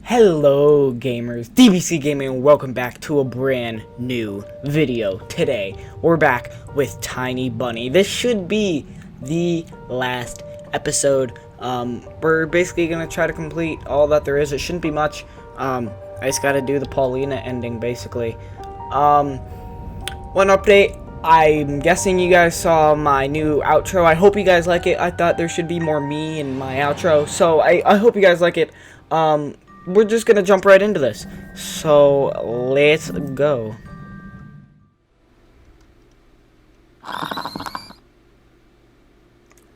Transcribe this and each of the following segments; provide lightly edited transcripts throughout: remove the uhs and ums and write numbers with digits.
Hello gamers, DBC Gaming, and welcome back to a brand new video. Today, we're back with Tiny Bunny. This should be the last episode. We're basically going to try to complete all that there is. It shouldn't be much. I just got to do the Polina ending, basically. One update. I'm guessing you guys saw my new outro. I hope you guys like it. I thought there should be more me in my outro, so I hope you guys like it. We're just gonna jump right into this. So, let's go.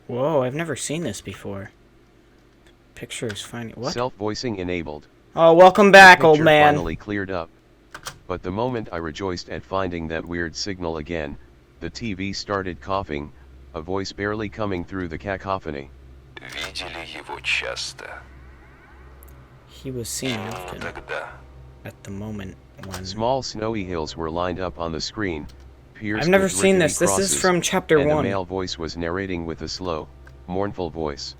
Whoa, I've never seen this before. Picture is finding what? Self-voicing enabled. Oh, welcome back, old man. Finally cleared up. But the moment I rejoiced at finding that weird signal again, the TV started coughing, a voice barely coming through the cacophony. He was seen often at the moment when... Small snowy hills were lined up on the screen. I've never seen this. This is from chapter 1. And a male voice was narrating with a slow, mournful voice.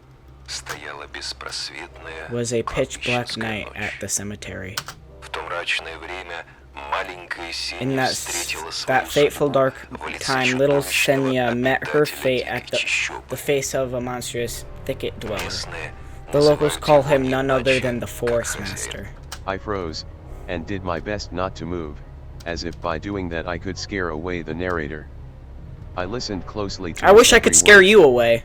Was a pitch black night at the cemetery. In that fateful dark time, little Senya met her fate at the face of a monstrous thicket dweller. The locals call him none other than the Forest Master. I froze, and did my best not to move, as if by doing that I could scare away the narrator. I listened closely to I wish I could scare you away.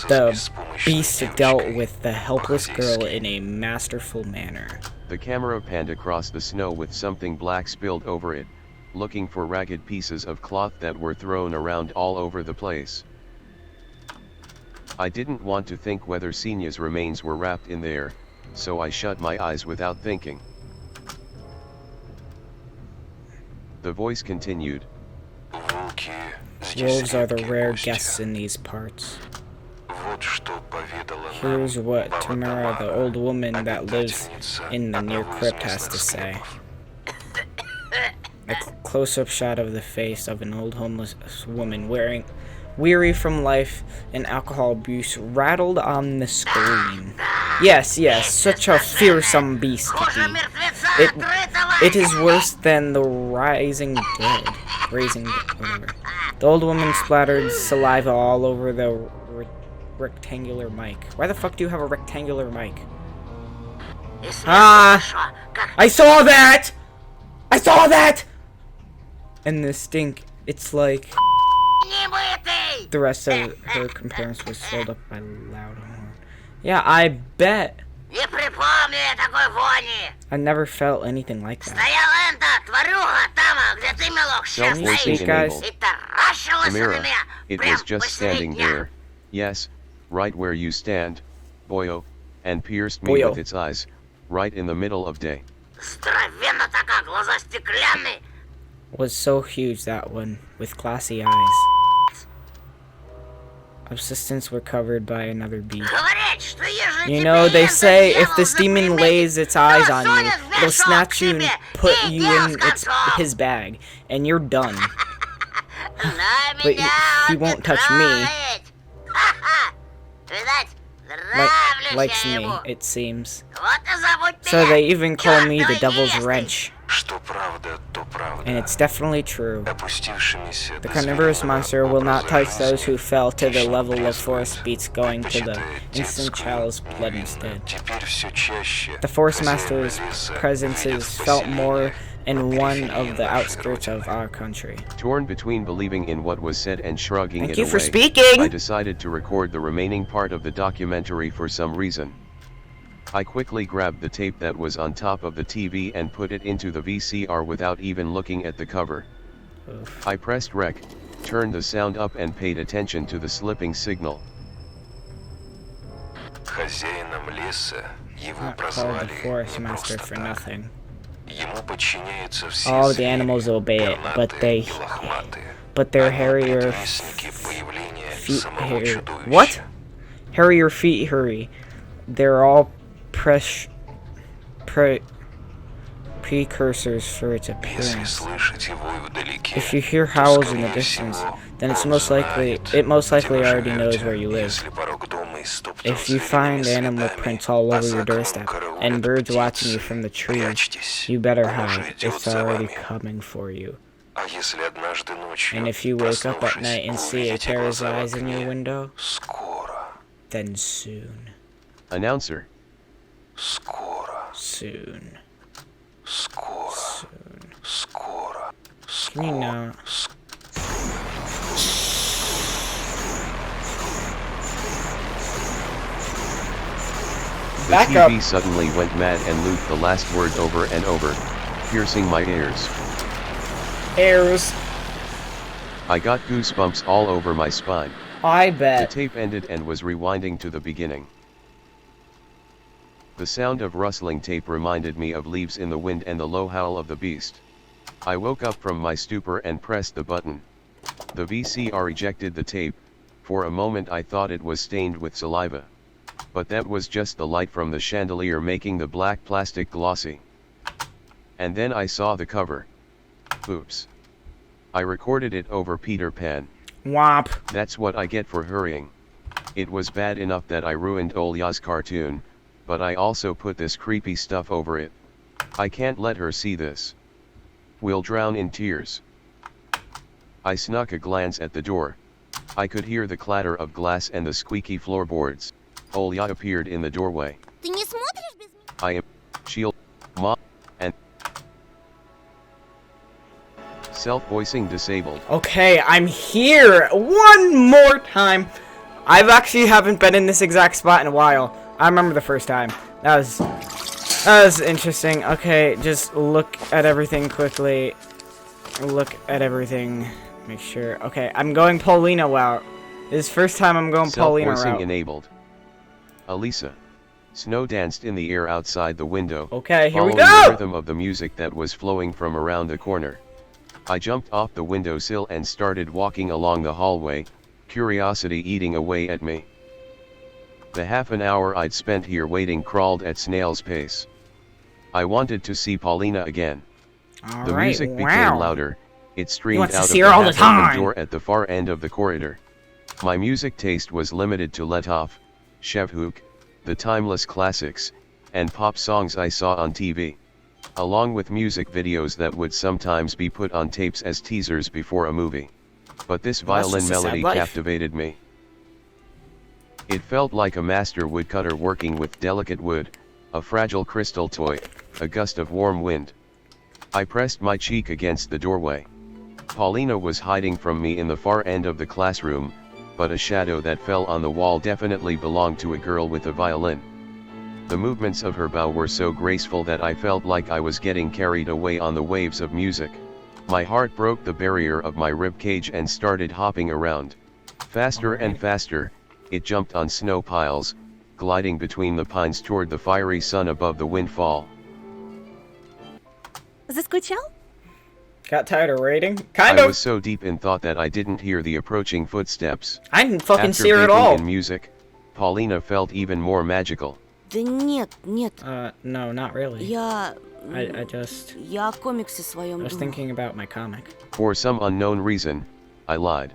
The beast dealt with the helpless girl in a masterful manner. The camera panned across the snow with something black spilled over it, looking for ragged pieces of cloth that were thrown around all over the place. I didn't want to think whether Senya's remains were wrapped in there, so I shut my eyes without thinking. The voice continued. Wolves are the rare guests in these parts. Here's what Tamara, the old woman that lives in the near crypt, has to say. A close-up shot of the face of an old homeless woman weary from life and alcohol abuse rattled on the screen. Yes, such a fearsome beast to be. It is worse than the raising dead. Whatever. The old woman splattered saliva all over the rectangular mic. Why the fuck do you have a rectangular mic? Ah! I saw that! I saw that! And the stink, it's like... The rest of her comparison was filled up by loud horn. Yeah, I bet. I never felt anything like that. Can you speak, guys? Tamara, it was just standing there. Yes, right where you stand, boyo, and pierced me with its eyes, right in the middle of day. Was so huge, that one, with glassy eyes. Subsistence were covered by another beast. You know, they say if this demon lays its eyes on you, it'll snatch you and put you in his bag, and you're done. But he won't touch me. Likes me, it seems. So they even call me the Devil's Wrench. And it's definitely true. The carnivorous monster will not touch those who fell to the level of forest beasts, going to the instant child's blood instead. The Forest Master's presence is felt more in one of the outskirts of our country. Torn between believing in what was said and shrugging Thank it you away, for speaking! I decided to record the remaining part of the documentary for some reason. I quickly grabbed the tape that was on top of the TV and put it into the VCR without even looking at the cover. I pressed rec, turned the sound up and paid attention to the slipping signal. Not called the Forest Master for nothing. All the animals obey it, but their hairier feet hurry. What? Hairier feet hurry. They're all precursors for its appearance. If you hear howls in the distance, then it most likely already knows where you live. If you find animal prints all over your doorstep and birds watching you from the trees, you better hide. It's already coming for you. And if you wake up at night and see a pair's eyes in your window, then soon. Announcer. Soon. Can you know? The Back TV up. suddenly went mad and looped the last word over and over, piercing my ears. Airs. I got goosebumps all over my spine. I The bet. tape ended and was rewinding to the beginning. The sound of rustling tape reminded me of leaves in the wind and the low howl of the beast. I woke up from my stupor and pressed the button. The VCR ejected the tape. For a moment I thought it was stained with saliva. But that was just the light from the chandelier making the black plastic glossy. And then I saw the cover. Oops. I recorded it over Peter Pan. Womp. That's what I get for hurrying. It was bad enough that I ruined Olya's cartoon, but I also put this creepy stuff over it. I can't let her see this. We'll drown in tears. I snuck a glance at the door. I could hear the clatter of glass and the squeaky floorboards. Olya appeared in the doorway. Ты не смотришь без меня? I am shield, mom, and self-voicing disabled. Okay, I'm here one more time. I've actually haven't been in this exact spot in a while. I remember the first time. That was interesting. Okay, just look at everything quickly. Look at everything. Make sure. Okay, I'm going Polina route. This is first time I'm going Polina Self-voicing route. enabled. Elisa. Snow danced in the air outside the window. Okay, here we following go! the rhythm of the music that was flowing from around the corner. I jumped off the windowsill and started walking along the hallway, curiosity eating away at me. The half an hour I'd spent here waiting crawled at snail's pace. I wanted to see Polina again. The Alright, music became wow. louder. It streamed wants to out of see the her all the half open time. door at the far end of the corridor. My music taste was limited to Letov, Shevhook, the timeless classics, and pop songs I saw on TV. Along with music videos that would sometimes be put on tapes as teasers before a movie. But this Well, that's violin just a sad melody life. captivated me. It felt like a master woodcutter working with delicate wood, a fragile crystal toy, a gust of warm wind. I pressed my cheek against the doorway. Polina was hiding from me in the far end of the classroom, but a shadow that fell on the wall definitely belonged to a girl with a violin. The movements of her bow were so graceful that I felt like I was getting carried away on the waves of music. My heart broke the barrier of my rib cage and started hopping around. Faster and faster, it jumped on snow piles, gliding between the pines toward the fiery sun above the windfall. Заскучал? Got tired of waiting? I Kind of. was so deep in thought that I didn't hear the approaching footsteps. I didn't fucking After see her at baking all. in music, Polina felt even more magical. Да нет, нет. No, not really. Я I just о комиксе своем was думал. thinking about my comic. For some unknown reason, I lied.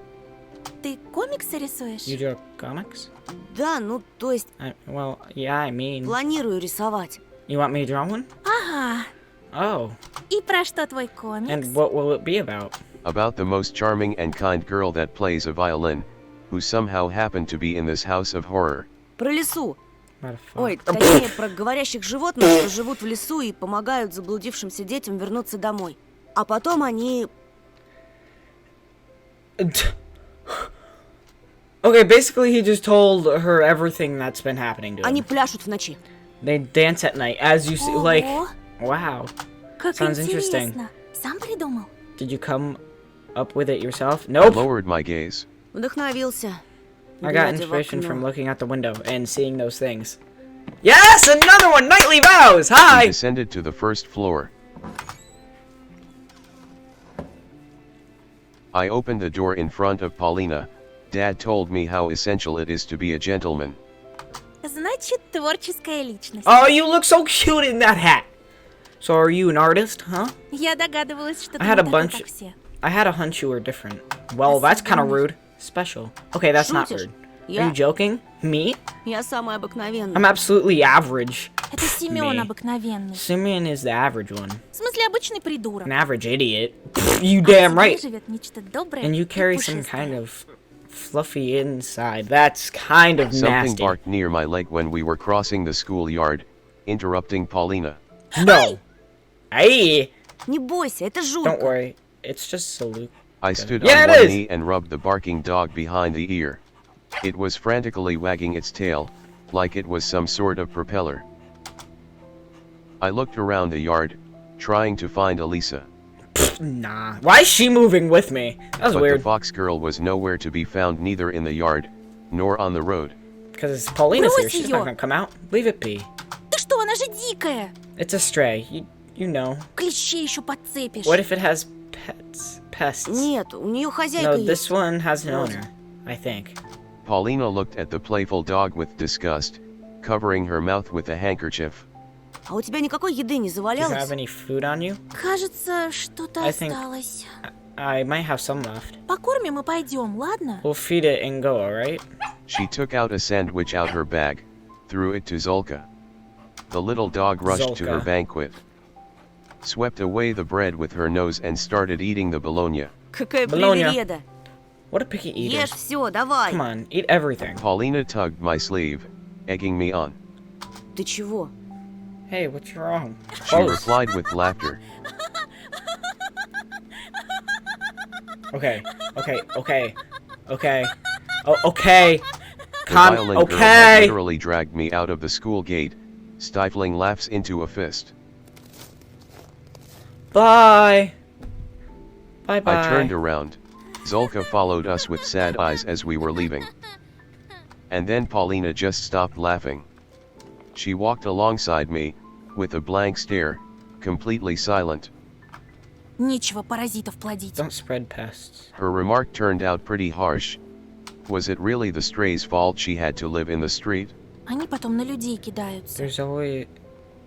Ты комиксы рисуешь? You draw comics? Да, ну то есть Well, yeah, I mean. планирую рисовать. You want me to draw one? Ага. Oh, И про что твой комикс? and what will it be about? About the most charming and kind girl that plays a violin, who somehow happened to be in this house of horror. Про лесу. What the fuck? Ой, точнее, про говорящих животных, что живут в лесу и помогают заблудившимся детям вернуться домой. А потом они... Okay, basically he just told her everything that's been happening to Они him. пляшут в ночи. They dance at night, as you see, like, Ого, wow. как sounds interesting. интересно. Сам придумал? Did you come up with it yourself? I Nope. lowered my gaze. Вдохновился. I got глядя в inspiration окно. from looking out the window and seeing those things. Yes, another one! Nightly vows! We Hi! descended to the first floor. I opened the door in front of Polina. Dad told me how essential it is to be a gentleman. Значит, творческая личность. Oh, you look so cute in that hat! So are you an artist, huh? Я догадывалась, что I ты had не a такой, bunch- как все. I had a hunch you were different. Well, that's kind of rude. Special. Okay, that's not Шутишь? rude. Are you joking? Me? Я самая обыкновенная. I'm absolutely average. Это Семен Me. обыкновенный. Simeon is the average one. В смысле, обычный придурок. An average idiot. You damn right. Живет нечто доброе And you и carry some пушистое. kind of fluffy inside. That's kind of Something nasty. barked near my leg when we were crossing the schoolyard, interrupting Polina. No. Hey. Не бойся, это Don't жутко. worry. It's just Salute. I stood Yeah, on it one is. knee and rubbed the barking dog behind the ear. It was frantically wagging its tail, like it was some sort of propeller. I looked around the yard, trying to find Elisa, Nah. Why is she moving with me? That was but the weird. fox girl was nowhere to be found, neither in the yard, nor on the road. Because Paulina's here. Брось She's её. not gonna come out. Leave it be. Ты что, она же дикая. It's a stray. You know. Клещей еще подцепишь. What if it has pets? Pests? Нет, у нее хозяйка No, есть. this one has an owner. I think. Paulina looked at the playful dog with disgust, covering her mouth with a handkerchief. А у тебя никакой еды не Do you завалялось? have any food on you? Кажется, что-то I think- осталось. I might have some left. Покормим и пойдем, ладно? We'll feed it and go, alright? She took out a sandwich out her bag, threw it to Zolka. The little dog rushed to her Zolka. banquet, swept away the bread with her nose and started eating the bologna. Какая Bologna. привереда. What a picky eater. Ешь все, давай. Come on, eat everything. Paulina tugged my sleeve, egging me on. Ты чего? Hey, what's wrong? She Close. replied with laughter. Okay. Oh, okay. The violent girl had Okay. literally dragged me out of the school gate, stifling laughs into a fist. Bye. Bye-bye. I turned around. Zolka followed us with sad eyes as we were leaving. And then Paulina just stopped laughing. She walked alongside me, with a blank stare, completely silent. Нечего паразитов плодить. Don't spread pests. Her remark turned out pretty harsh. Was it really the stray's fault she had to live in the street? Они потом на людей кидаются.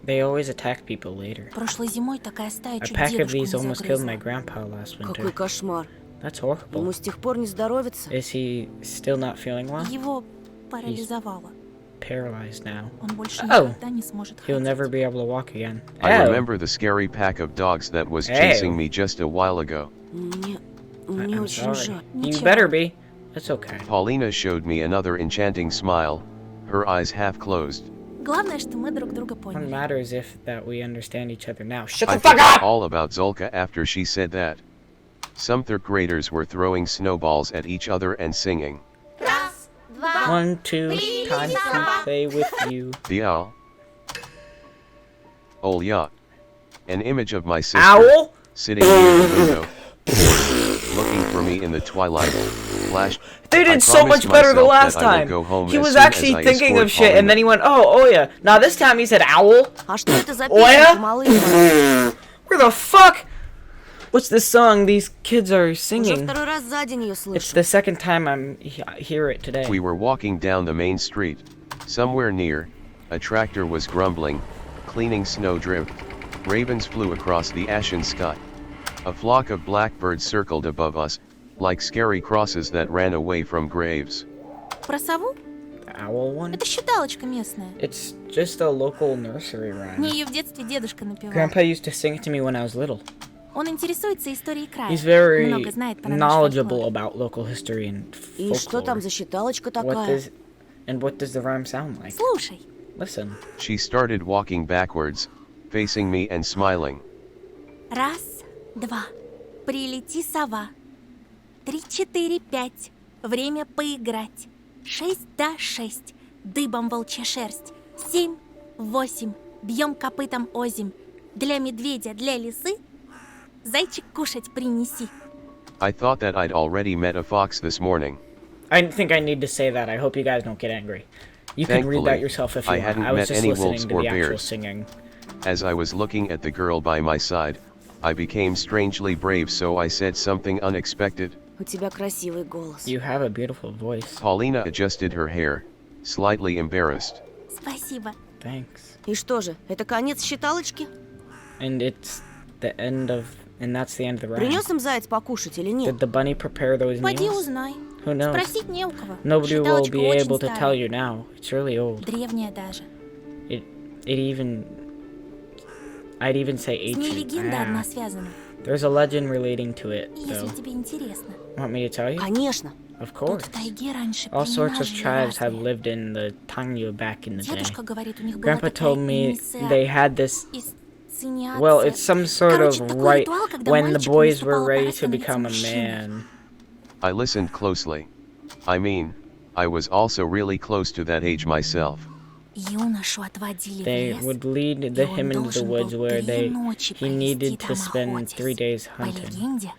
They always attack people later. Прошлой зимой такая стая A чуть pack of дедушку не these almost killed my загрызла. grandpa last Какой winter. кошмар. That's horrible. Ему с тех пор не здоровится. Is he still not feeling well? Его парализовало. Paralyzed now. Он больше Oh. никогда не сможет He'll ходить. never be able to walk again. I Oh. remember the scary pack of dogs that was Ew. chasing me just a while ago. Мне I'm очень sorry. жаль. You Ничего. better be. That's okay. Paulina showed me another enchanting smile, her eyes half closed. Главное, что мы друг друга What поняли. matters if that we understand each other now. Shut I the fuck forgot up! all about Zolka after she said that. Some third graders were throwing snowballs at each other and singing. 1, 2, time to play with you. The owl. Oh yeah. An image of my sister, Owl? sitting near the window, looking for me in the twilight, flashed. They I did so promised much better the myself last that I will time. go home He as was soon as actually I thinking escort of shit, and Paulina. then he went, oh yeah. Now this time he said owl? А что это за Оля? песенка, малышка? Where the fuck? What's this song these kids are Уже singing? второй раз за день ее It's слышу. the second time hear it today. We were walking down the main street. Somewhere near, a tractor was grumbling, cleaning snowdrift. Ravens flew across the ashen sky. A flock of blackbirds circled above us, like scary crosses that ran away from graves. Про сову? The owl one? Это считалочка местная. It's just a local nursery rhyme. Мне ее в детстве дедушка напевал. Grandpa used to sing it to me when I was little. Он интересуется историей края. He's very Много знает про наш knowledgeable фольклор. about local history and И что там folklore. за считалочка What такая? does the rhyme sound like? Слушай, Listen. She started walking backwards, facing me and smiling. раз, два, прилети сова. 3, 4, 5, время поиграть. 6, да 6, дыбом волчья шерсть. 7, 8, бьем копытом озимь. Для медведя, для лисы, зайчик кушать принеси. I thought that I'd already met a fox this morning. I think I need to say that. I hope you guys don't get angry. You can read that Thankfully, yourself if you I want. hadn't I was met just any listening wolves to or the actual bears. singing. As I was looking at the girl by my side, I became strangely brave, so I said something unexpected. У тебя красивый голос. You have a beautiful voice. Paulina adjusted her hair, slightly Спасибо. Thanks. И что же, это конец считалочки? And it's And that's the end of the rhyme. Принес им заяц покушать или нет? Did the bunny prepare those Пойди meals? узнай. Who knows? Спросить не у кого. Nobody will Считалочка be очень able to tell старая. you now. It's really old. Древняя даже. I'd even say С ней ancient. легенда одна связана. There's a legend relating to it, Если though. тебе интересно. Want me to tell you? Конечно. Of Тут course. в тайге раньше All sorts племена of жили tribes have разные. lived in the Tangyo back in the day. Дедушка говорит, у них была Grandpa такая told me инициация. they had this. Инициация. Well, it's some sort Короче, of такой right ритуал, когда when the мальчику boys were наступала ready пора to становиться become a мужчиной. man. I listened closely. I mean, I was also really close to that age myself. Юношу отводили в They лес, would lead и him он into the должен woods был where 3 ночи he провести needed to там spend 3 days охотясь. По hunting. легенде,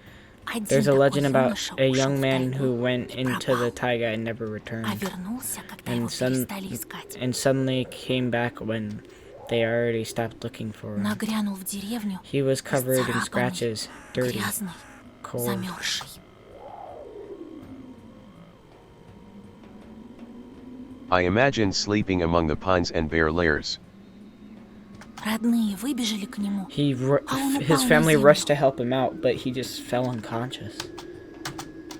один There's a такой legend about юноша a ушел young в man тайгу who went и into the пропал, taiga and never а returned, вернулся, когда and, его перестали искать. and suddenly came back when they already stopped looking for him. Нагрянул в деревню, He was covered in исцарапанный, scratches, dirty, грязный, cold. замерзший. I imagined sleeping among the pines and bare layers. Родные выбежали к нему, His family rushed to help him out, but he just fell unconscious.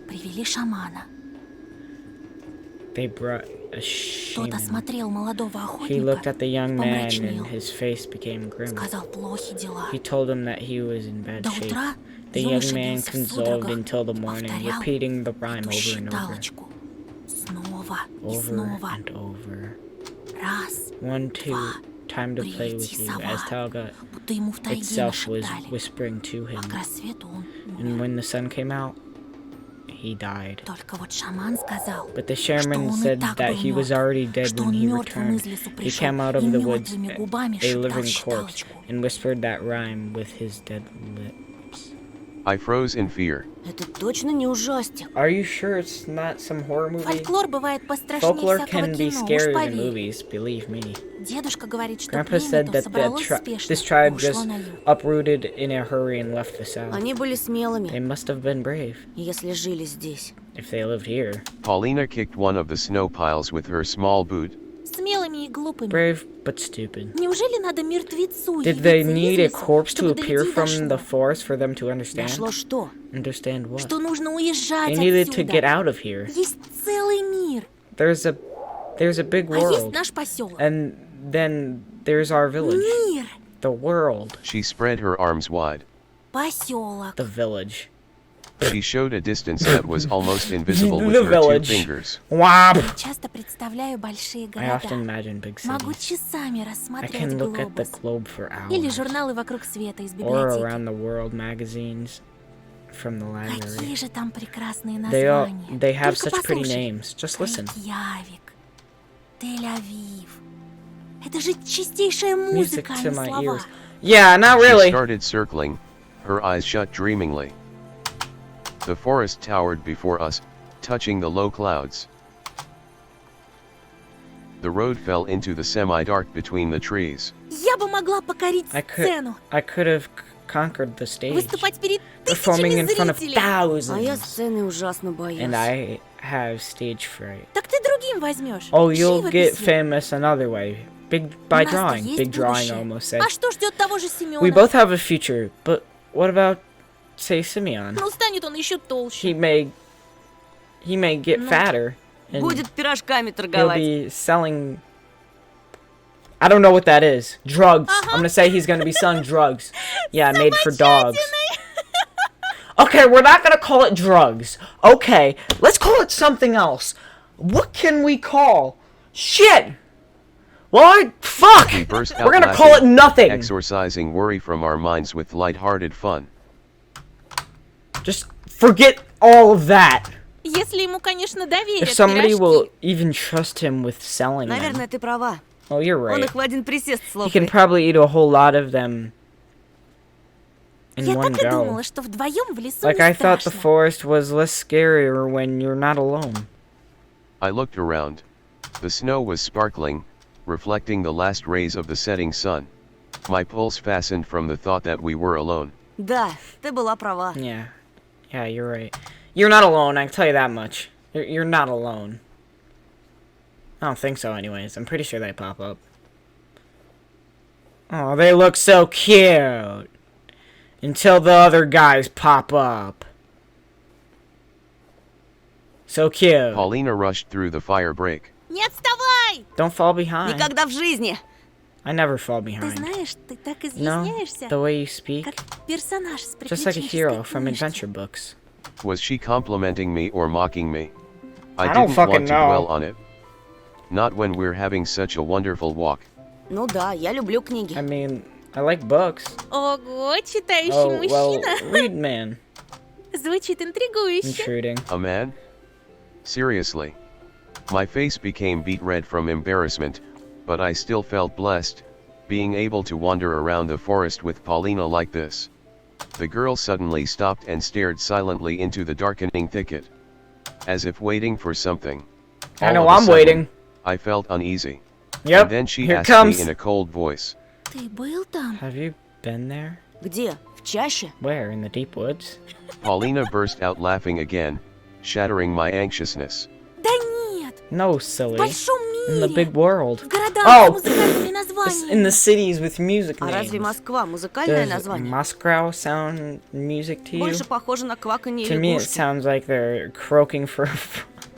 привели шамана. They brought a Тот shaman. осмотрел молодого He looked охотника, at the young man помрачнел, and his face became grim. сказал, плохи дела. He told him that he was in bad До shape. утра The young юноша man бился в consoled судорогах until the и morning, повторял repeating the rhyme эту over and over, считалочку. Снова и over снова. and over. Раз, 1, 2, два, time to play with прилети, you, сова. as Talga Будто ему в тайге itself was нашептали. whispering to А к him. рассвету он And умер. when the sun came out, he died. Только вот шаман сказал, But the что shaman он и said так that был he was мертв, already dead что when он he мертвым из returned. лесу He пришел came out и of the woods, мертвыми губами a шептал living corpse, считалочку. and whispered that rhyme with his dead lips. I froze in fear. Это точно не ужастик. Are you sure it's not some horror movie? Фольклор бывает пострашнее Folklore всякого can be кино, уж scarier than поверь. movies, believe me. Дедушка говорит, что Grandpa племя said то that собралось спешно this и tribe ушло just на юг. uprooted in a hurry and left the south. Они были смелыми, They must have been brave если жили здесь. if they lived here. Polina kicked one of the snow piles with her small boot. Смелыми и глупыми. Brave, but stupid. Неужели надо мертвецу Did they явиться need из a лесу, corpse to чтобы appear дойти from the дошло? forest for them to understand? Дошло что? Understand what? Что нужно уезжать They needed to get отсюда. out of here. Есть целый мир. There's a big А есть world. наш поселок. And then there's our village. Мир. The world. She spread her arms wide. Поселок. The village. She showed a distance that was almost invisible with The her village. 2 fingers. Wop! Часто представляю большие I often города. imagine big Могу cities. часами I рассматривать can look at the глобус. globe for Или hours. журналы «Вокруг света» из Or библиотеки. around the world magazines from the Какие library. же там прекрасные They названия. have Только such pretty послушай. names. Just listen. Рейкьявик, Тель-Авив. Это же чистейшая Music музыка, а to не my слова. ears. Yeah, not She really. started circling, her eyes shut dreamingly. The forest towered before us, touching the low clouds. The road fell into the semi-dark between the trees. Я бы могла покорить I сцену, could have conquered the stage, выступать перед performing тысячами in front of зрителей. А я thousands. сцены ужасно And боюсь. I have stage fright. Так ты другим возьмешь. Oh, you'll get Живописью. famous another way. By У нас-то drawing. есть Big drawing будущее. almost said. А что ждет того же Семена? We both have a future, but what about, say, Simeon? Ну, станет он еще толще. He may get fatter, and Будет пирожками he'll торговать. be selling. I don't know what that is. Drugs. I'm gonna say he's gonna be selling drugs. Yeah, made for dogs. Okay, we're not gonna call it drugs. Okay, let's call it something else. What can we call? Shit! Well, fuck! We burst out We're gonna call it laughing, nothing. exorcising worry from our minds with light-hearted fun. Just forget all of that. Если ему, конечно, доверят If somebody пирожки. will even trust him with selling them. Наверное, ты права. Oh, you're Он right. их в один присест He can слопает. probably eat a whole lot of them in Я one так и go. думала, что вдвоем в лесу Like не I thought the страшно. forest was less scarier when you're not alone. I looked around. The snow was sparkling, reflecting the last rays of the setting sun. My pulse fastened from the thought that we were alone. Да, ты была права. Yeah, you're right. You're not alone, I can tell you that much. You're not alone. I don't think so anyways. I'm pretty sure they pop up. Oh, they look so cute. until the other guys pop up. So cute. Polina rushed through the fire break. Не отставай! Don't fall behind. Никогда в жизни. I never fall Ты behind. знаешь, ты так No, изъясняешься, the way you speak, как персонаж с just like a hero приключенческой from книжки. adventure books. Was she complimenting me or mocking me? I I don't didn't fucking want to know. dwell on it. Not when we're having such a wonderful walk. Ну да, я люблю книги. I mean, I like books. Ого, читающий Oh, well, мужчина. read man. Звучит интригующе. Intruding. A man? Seriously. My face became beet red from embarrassment, but I still felt blessed, being able to wander around the forest with Polina like this. The girl suddenly stopped and stared silently into the darkening thicket, as if waiting for something. I All know of a I'm sudden, waiting. I felt uneasy. Yep, And then she here it asked comes. me in a cold voice, Ты был там? Have you been there? Где? В чаще? Where? In the deep woods? Paulina burst out laughing again, shattering my anxiousness. Да нет, No, в silly. большом In the big мире. world. В городах Oh! с музыкальными In названиями. the cities with music А разве names. Москва музыкальное Does название? Moscow sound music to you? Больше похоже на кваканье To me, it лягушки. sounds like they're croaking for.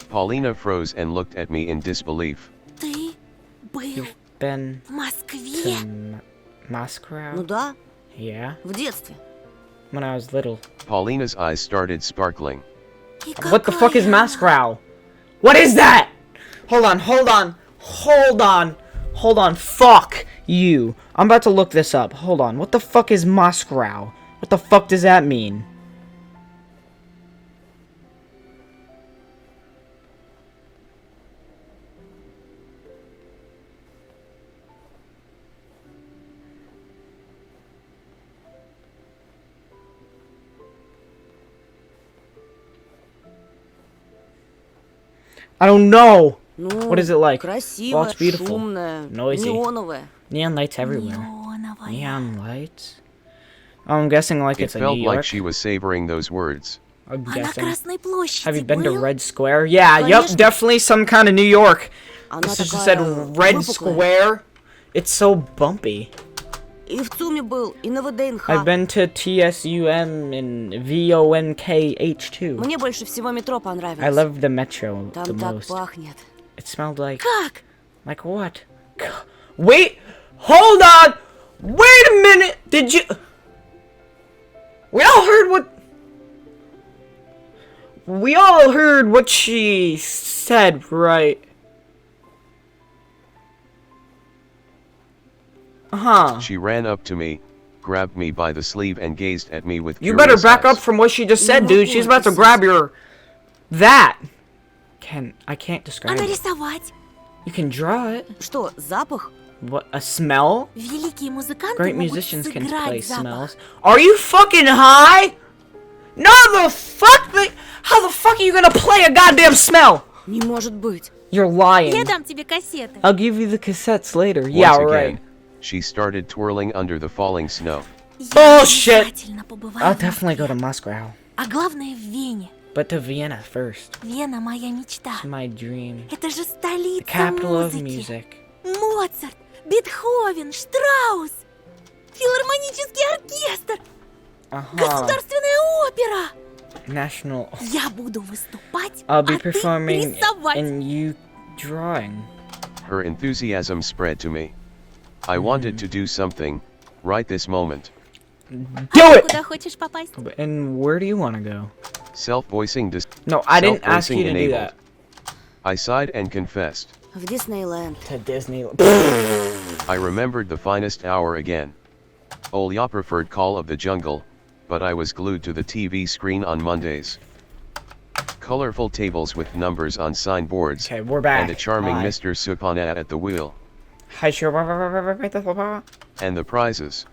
Paulina froze and looked at me in disbelief. Ты был You've been в to Москве? Moscow? Ну да, Yeah, в детстве. when I was little. Paulina's eyes started sparkling. И What the fuck is какая она? Moscow? What is that? Hold on, hold on, hold on, hold on. Fuck you. I'm about to look this up. Hold on. What the fuck is Moscow? What the fuck does that mean? I don't know. Ну, What is it like? красивое, Well, it's beautiful. шумное, Noisy. неоновое. Neon lights everywhere. Неоновая. Neon lights? Oh, I'm guessing like It it's a felt New like York. she was savoring those words. I'm А на guessing. Красной площади Have you been to был? Red Square? Yeah, yep, Конечно. definitely some kind of New York. Она This just такая said Red выпуклая. Square. It's so bumpy. И в ЦУМе был, и на ВДНХ. I've been to TSUM and VONKH2. Мне больше всего метро понравилось. I love the metro the Там так most. пахнет. It smelled like Как? what? Wait, hold on. Wait a minute. Did you? We all heard what she said, right? Uh-huh. She ran up to me, grabbed me by the sleeve and gazed at me with You better curious back eyes. up from what she just said, No, dude. She's about to this grab your that. I can't describe А it. нарисовать? You can draw it. Что, запах? What, a smell? Великие музыканты Great могут musicians can play сыграть запах. smells. Are you fucking high? No, the fuck? How the fuck are you gonna play a goddamn smell? Не может быть. You're lying. Я дам тебе кассеты. I'll give you the cassettes later. Once Yeah, again, right. she started twirling under the falling snow. Я Bullshit. обязательно побываю I'll в definitely go to Москве. Moscow. А главное в Вене. But to Vienna first. Вена моя мечта. My dream. Это же столица Capital of музыки. music. Моцарт, Бетховен, Штраус, филармонический оркестр, Uh-huh. государственная опера. National. Я буду выступать, I'll be а ты performing рисовать. and you drawing. Her enthusiasm spread to me. I wanted to do something, right this moment. Do А ты it! куда хочешь попасть? And where do you want to go? Self-voicing No, I didn't ask you to do enabled. that. I sighed and confessed. В Диснейленд. To Disney. I remembered the finest hour again. Olya preferred Call of the Jungle, but I was glued to the TV screen on Mondays. Colorful tables with numbers on signboards, Okay, we're back. and a charming Hi. Mr. Supana at the wheel. Hi, sure. And And the prizes: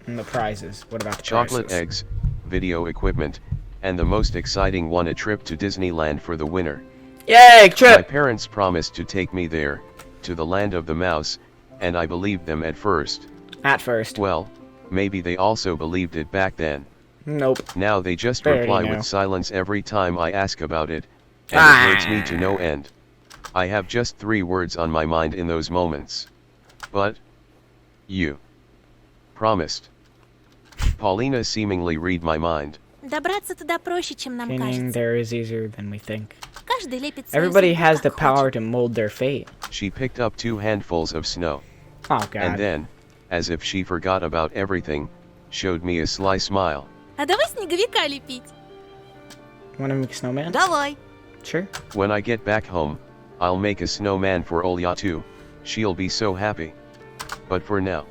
the prizes. What about the chocolate prizes? eggs, video equipment, and the most exciting one, a trip to Disneyland for the winner. Yay, My trip! parents promised to take me there, to the land of the mouse, and I believed them at first. At first. Well, maybe they also believed it back then. Nope. Now they just They already reply know. with silence every time I ask about it, and Ah. it hurts me to no end. I have just 3 words on my mind in those moments. But you promised. Paulina seemingly read my mind. Добраться туда проще, чем нам Cleaning кажется. there is easier than we think. Каждый лепит свою Everybody судьбу, has the как power хочет. to mold their fate. She picked up 2 handfuls of snow. Oh And god. then, as if she forgot about everything, showed me a sly smile. А давай снеговика лепить. Wanna make a snowman? Давай. Sure. When I get back home, I'll make a snowman for Olya too. She'll be so happy. But for now,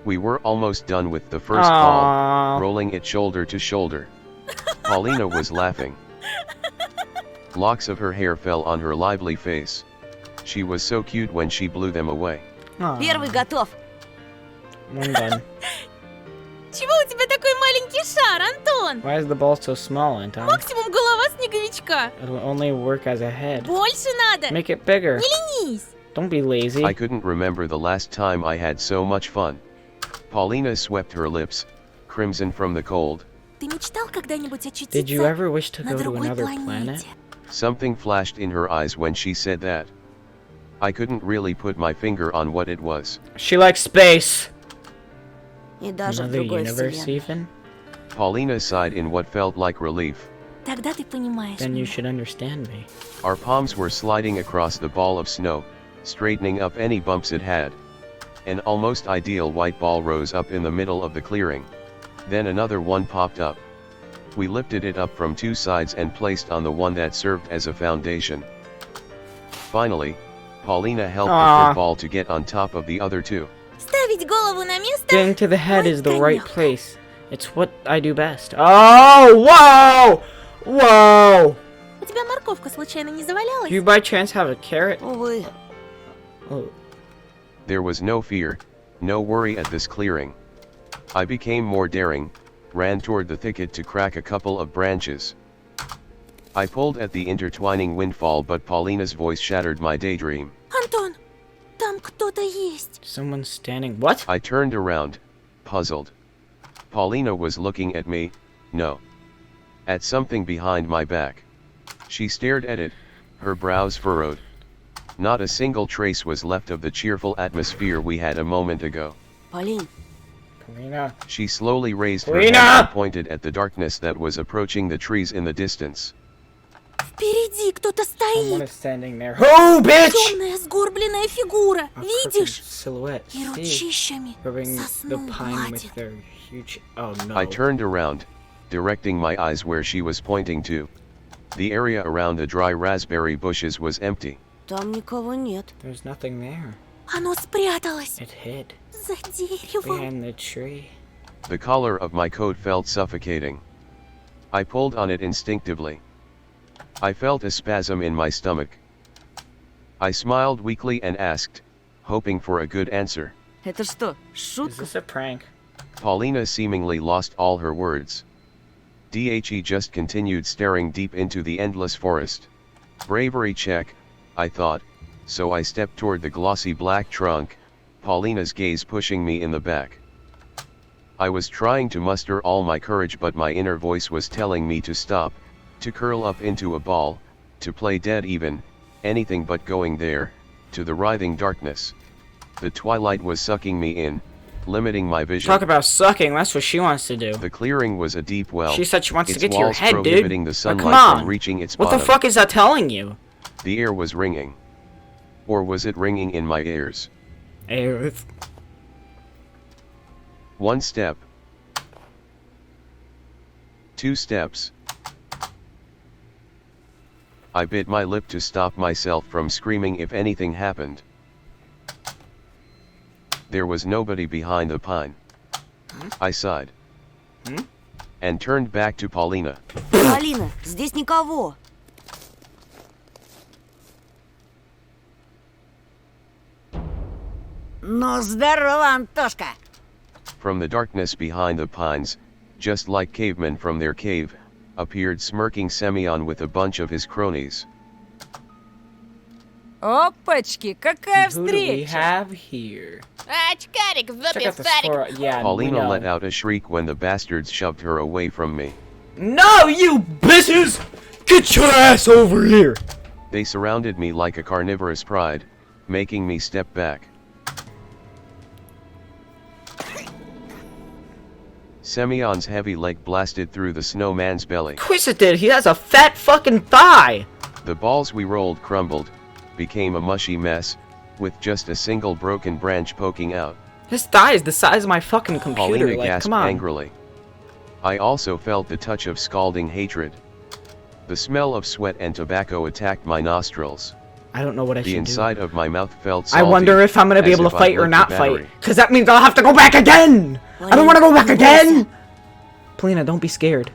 we were almost done with the first ball, Aww. rolling it shoulder to shoulder. Paulina was laughing. Locks of her hair fell on her lively face. She was so cute when she blew them away. Aw. Первый готов. One done. Чего у тебя такой маленький шар, Антон? Why is the ball so small, Anton? Максимум голова снеговичка. It'll only work as a head. Больше надо. Make it bigger. Не ленись. Don't be lazy. I couldn't remember the last time I had so much fun. Paulina swept her lips, crimson from the cold. Ты мечтал когда-нибудь Did you очутиться ever wish to на go to другой another planet? планете? Something flashed in her eyes when she said that. I couldn't really put my finger on what it was. She likes space. И даже в Another другой universe, вселенной. even? Paulina sighed in what felt like relief. Тогда ты понимаешь Then you меня. should understand me. Our palms were sliding across the ball of snow, straightening up any bumps it had. An almost ideal white ball rose up in the middle of the clearing. Then another one popped up. We lifted it up from 2 sides and placed on the one that served as a foundation. Finally, Paulina helped the Aw. third ball to get on top of the other 2. Ставить голову на место. Getting to the head Ой, is the right конёк. place. It's what I do best. Oh, whoa! Whoa! У тебя морковка случайно не Do завалялась? you by chance have a carrot? Увы. Oh, There was no fear, no worry at this clearing. I became more daring, ran toward the thicket to crack a couple of branches. I pulled at the intertwining windfall, but Paulina's voice shattered my daydream. Антон, там кто-то есть. someone's standing. What? I turned around, puzzled. Paulina was looking at me, no. At something behind my back. She stared at it, her brows furrowed. Not a single trace was left of the cheerful atmosphere we had a moment ago. Полин, Polina. She slowly raised her Polina! hand and pointed at the darkness that was approaching the trees in the distance. Впереди кто-то Someone стоит. is standing there. Oh, bitch! Темная сгорбленная фигура. A crooked Видишь? silhouette. И See? ручищами Rubbing the сосну pine гладит. with their huge. Oh no. I turned around, directing my eyes where she was pointing to. The area around the dry raspberry bushes was empty. там никого нет. There's nothing there. Оно спряталось It hid за деревом. behind the tree. The collar of my coat felt suffocating. I pulled on it instinctively. I felt a spasm in my stomach. I smiled weakly and asked, hoping for a good answer. Это что, Is шутка? this a prank? Paulina seemingly lost all her words. Dhe just continued staring deep into the endless forest. Bravery check, I thought, so I stepped toward the glossy black trunk, Paulina's gaze pushing me in the back. I was trying to muster all my courage, but my inner voice was telling me to stop, to curl up into a ball, to play dead even, anything but going there, to the writhing darkness. The twilight was sucking me in, limiting my vision. Talk about sucking. That's what she wants to do. The clearing was a deep well. She said she wants to its get to your walls head, dude. prohibiting the Like, sunlight come on. from reaching its What the bottom. fuck is that telling you? The air was ringing. Or was it ringing in my ears? Earth. 1 step. 2 steps. I bit my lip to stop myself from screaming if anything happened. There was nobody behind the pine. I sighed. And turned back to Paulina. Полина, здесь никого. Ну, здорово, Антошка. From the darkness behind the pines, just like cavemen from their cave, appeared smirking Semyon with a bunch of his cronies. Опачки, какая Who do we встреча! have here? Очкарик в Check жопе out the сарик. score. Yeah, we Paulina know. let out a shriek when the bastards shoved her away from me. No, you bitches! Get your ass over here! They surrounded me like a carnivorous pride, making me step back. Semyon's heavy leg blasted through the snowman's belly. Of course it did. He has a fat fucking thigh. The balls we rolled crumbled, became a mushy mess, with just a single broken branch poking out. His thigh is the size of my fucking computer. Polina Like, gasped come on. angrily. I also felt the touch of scalding hatred. The smell of sweat and tobacco attacked my nostrils. I don't know what I should The do. inside of my mouth felt I salty, wonder if I'm gonna be as able to if I'd fight or licked a not battery. fight. Because that means I'll have to go back again! I don't want to go back again! Polina, don't be scared.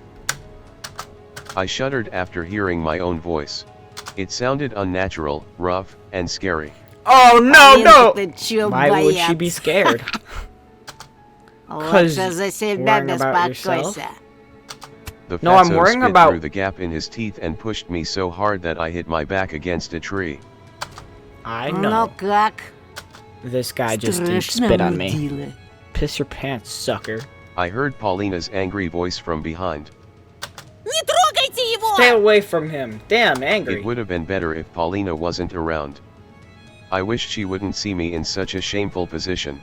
I shuddered after hearing my own voice. It sounded unnatural, rough, and scary. Oh, no, no! Ты чё, Why would she боец? be scared? Лучше за себя worrying about yourself? беспокойся. The No, I'm fatso worrying spit about- through the gap in his teeth and pushed me so hard that I hit my back against a tree. I Ну know. как? This guy just Страшно spit on me. мудила. Piss your pants, sucker. I heard Paulina's angry voice from behind. Не трогайте его! Stay away from him. Damn, angry. It would have been better if Paulina wasn't around. I wish she wouldn't see me in such a shameful position.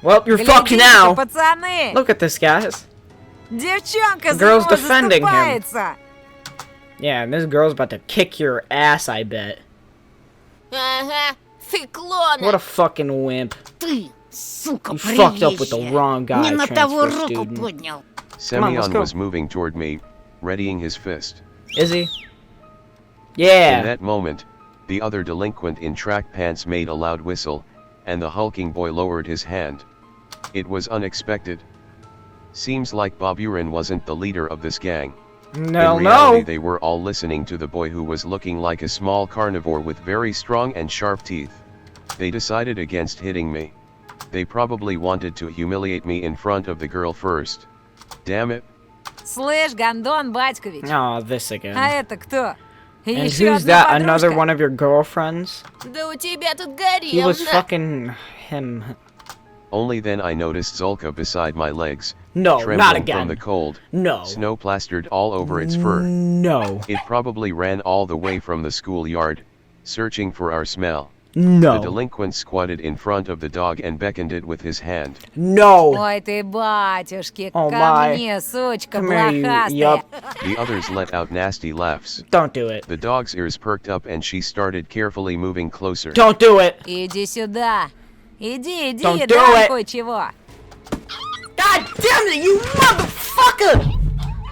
Well, you're fucked Глядите, now. пацаны! Look at this, guys. Девчонка The за girl's него defending him. заступается! Yeah, and this girl's about to kick your ass, I bet. Ага, ты клоун! What a fucking wimp. Ты, сука, You fucked up with the приезжая. wrong guy, Не на того transfer руку student. поднял. on, let's Semyon go. was moving toward me, readying his fist. Is he? In Yeah. that moment, the other delinquent in track pants made a loud whistle, and the hulking boy lowered his hand. It was unexpected. Seems like Boburin wasn't the leader of this gang. No, In reality, no. they were all listening to the boy who was looking like a small carnivore with very strong and sharp teeth. They decided against hitting me. They probably wanted to humiliate me in front of the girl first. Damn it. Слышь, Гондон Батькович, Oh, this again. а это кто? And Еще who's одна that? Another подружка? one of your girlfriends? Да у тебя тут He was гарем, fucking him. Only then I noticed Zulka beside my legs, No, trembling not from again. the cold, No. snow plastered all over its fur. No. It probably ran all the way from the schoolyard, searching for our smell. The No. delinquent squatted in front of the dog and beckoned it with his hand. No. Ой ты, батюшки, Oh, ко my. мне, сучка Come here, you- блохастая. yup. The others let out nasty laughs. Don't do it. The dog's ears perked up and she started carefully moving closer. Don't do it. Иди сюда. Иди, иди, Don't do дай it. кое-чего. God damn it, you motherfucker!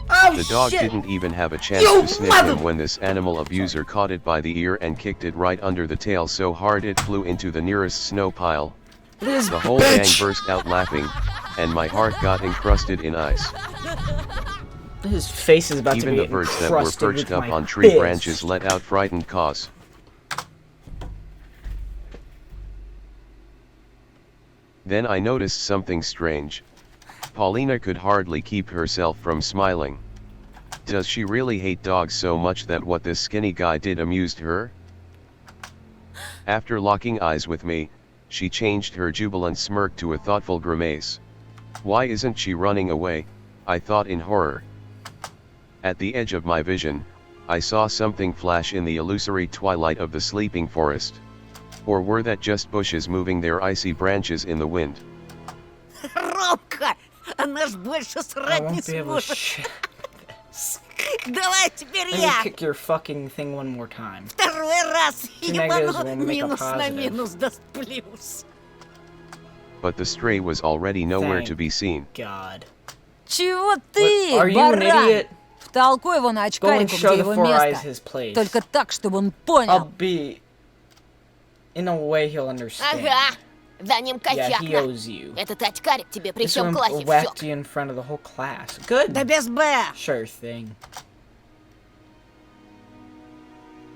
Oh, The dog shit. didn't even have a chance You to sniff mother- him when this animal abuser caught it by the ear and kicked it right under the tail so hard it flew into the nearest snow pile. This The whole gang bitch. burst out laughing, and my heart got encrusted in ice. His face is about Even to the be birds that were encrusted perched with up my on tree fist. branches let out frightened caws. Then I noticed something strange. Paulina could hardly keep herself from smiling. Does she really hate dogs so much that what this skinny guy did amused her? After locking eyes with me, she changed her jubilant smirk to a thoughtful grimace. Why isn't she running away? I thought in horror. At the edge of my vision, I saw something flash in the illusory twilight of the sleeping forest. Or were that just bushes moving their icy branches in the wind? Робка, она ж больше I срать не won't be able to сможет. shit. Давай теперь Let me я. kick your fucking thing one more time. Второй раз. Two negatives will Ебану make a минус на positive. минус даст плюс. But the stray was already nowhere Thank to be seen. God. Чего ты, Are you an баран? idiot? Втолкуй его на Go and очкарику, show где the его Four Eyes место. his place. Только так, чтобы он I'll понял. be... In a way he'll understand. Ага, за ним Yeah, he косяк. owes you. Этот очкарик тебе при This всем one классе whacked всёк. you in front of the whole class. Good. Да без Б. Sure thing.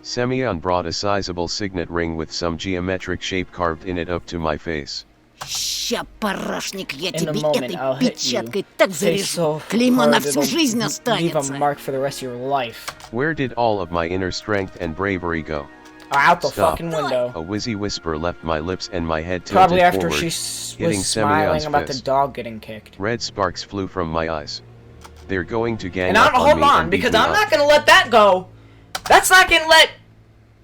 Semyon brought a sizable signet ring with some geometric shape carved in it up to my face. Ща, парашник, я In a тебе moment, I'll этой hit you. печаткой так Face so зарежу. Клеймо на hard всю it'll жизнь leave a останется. mark for the rest of your life. Where did all of my inner strength and bravery go? Out the Stop. fucking window. A wheezy whisper left my lips and my head tilted Probably after forward, she hitting was smiling Semyon's about the fist. dog getting kicked. Red sparks flew from my eyes. They're going to gang And up on hold me on, and beat because me I'm up. not gonna let that go. That's not gonna let...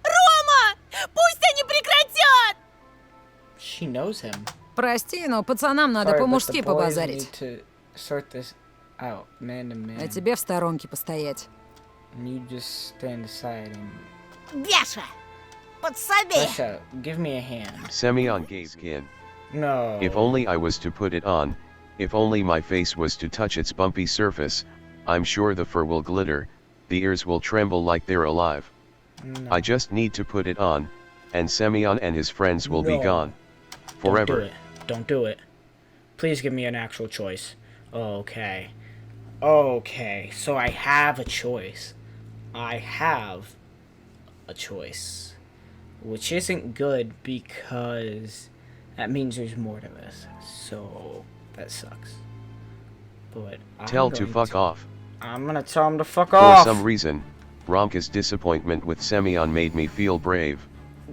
Рома! Пусть они прекратят! She knows him. Прости, но пацанам надо Sorry, but по-мужски the boys побазарить. need to sort this out, man to man. А тебе в сторонке постоять. And you just stand aside and... Беша, подсоби! Russia, give me a hand. Semyon gave skin. No. If only I was to put it on, if only my face was to touch its bumpy surface, I'm sure the fur will glitter, the ears will tremble like they're alive. No. I just need to put it on, and Semyon and his friends will be No. gone. Don't do Forever. it. Don't do it. Please give me an actual choice. Okay. Okay, so I have a choice. I have a choice. Which isn't good because that means there's more to this. So that sucks. But Tell to fuck off. I'm gonna tell him to fuck For off. some reason, Romka's disappointment with Semyon made me feel brave.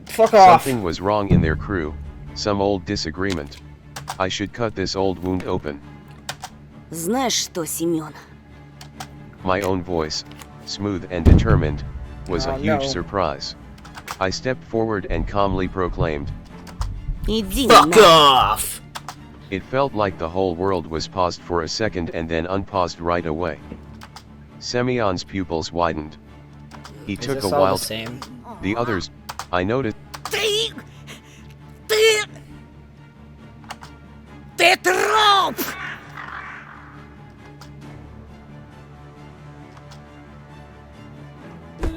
Fuck off. Something was wrong in their crew, some old disagreement. I should cut this old wound open. Знаешь что, Семен? My own voice, smooth and determined, was Oh, a huge no. surprise. I stepped forward and calmly proclaimed. Иди Fuck на... off. It felt like the whole world was paused for a second and then unpaused right away. Semyon's pupils widened. He Is took this a all wild... the same? The others, I noticed. Ты труп!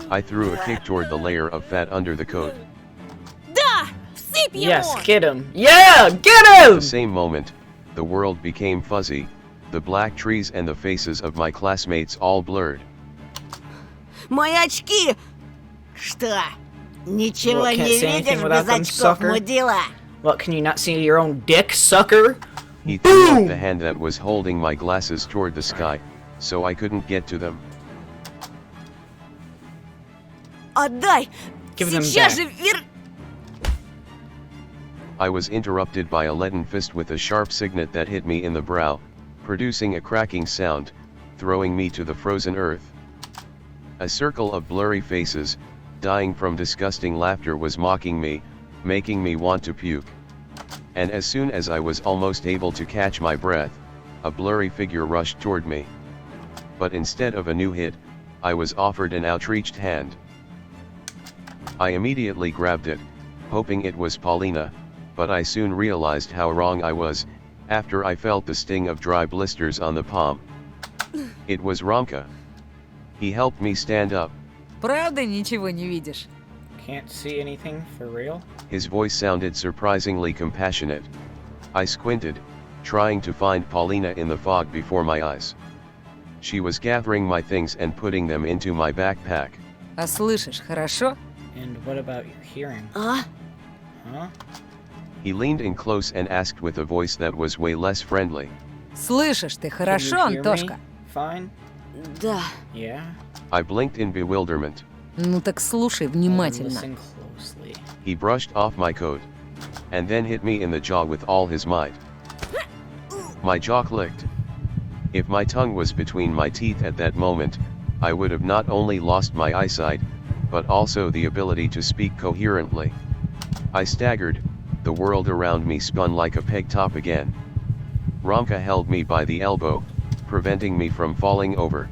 I threw a kick toward the layer of fat under the coat. Да! Всыпь ему! Yes, get him. Yeah, get At him. the same moment, the world became fuzzy, the black trees and the faces of my classmates all blurred. Мои очки! Что? Ничего What, can't не say anything видишь without без them, очков, sucker? мудила? What, can you not see your own dick, sucker? He threw Boom! up the hand that was holding my glasses toward the sky, so I couldn't get to them. Отдай! Give them Сейчас back. же вер... I was interrupted by a leaden fist with a sharp signet that hit me in the brow, producing a cracking sound, throwing me to the frozen earth. A circle of blurry faces, dying from disgusting laughter, was mocking me, making me want to puke. And as soon as I was almost able to catch my breath, a blurry figure rushed toward me. But instead of a new hit, I was offered an outreached hand. I immediately grabbed it, hoping it was Polina, but I soon realized how wrong I was, after I felt the sting of dry blisters on the palm. It was Romka. He helped me stand up. Правда ничего не видишь? Can't see anything for real? His voice sounded surprisingly compassionate. I squinted, trying to find Polina in the fog before my eyes. She was gathering my things and putting them into my backpack. А слышишь, хорошо? And what about your hearing? А? Huh? He leaned in close and asked with a voice that was way less friendly. Слышишь ты Can хорошо, you hear me? Антошка? Fine? Да. Yeah? I blinked in bewilderment. Ну так слушай Then внимательно. listen closely. He brushed off my coat, and then hit me in the jaw with all his might. My jaw clicked. If my tongue was between my teeth at that moment, I would have not only lost my eyesight, but also the ability to speak coherently. I staggered, the world around me spun like a peg top again. Romka held me by the elbow, preventing me from falling over.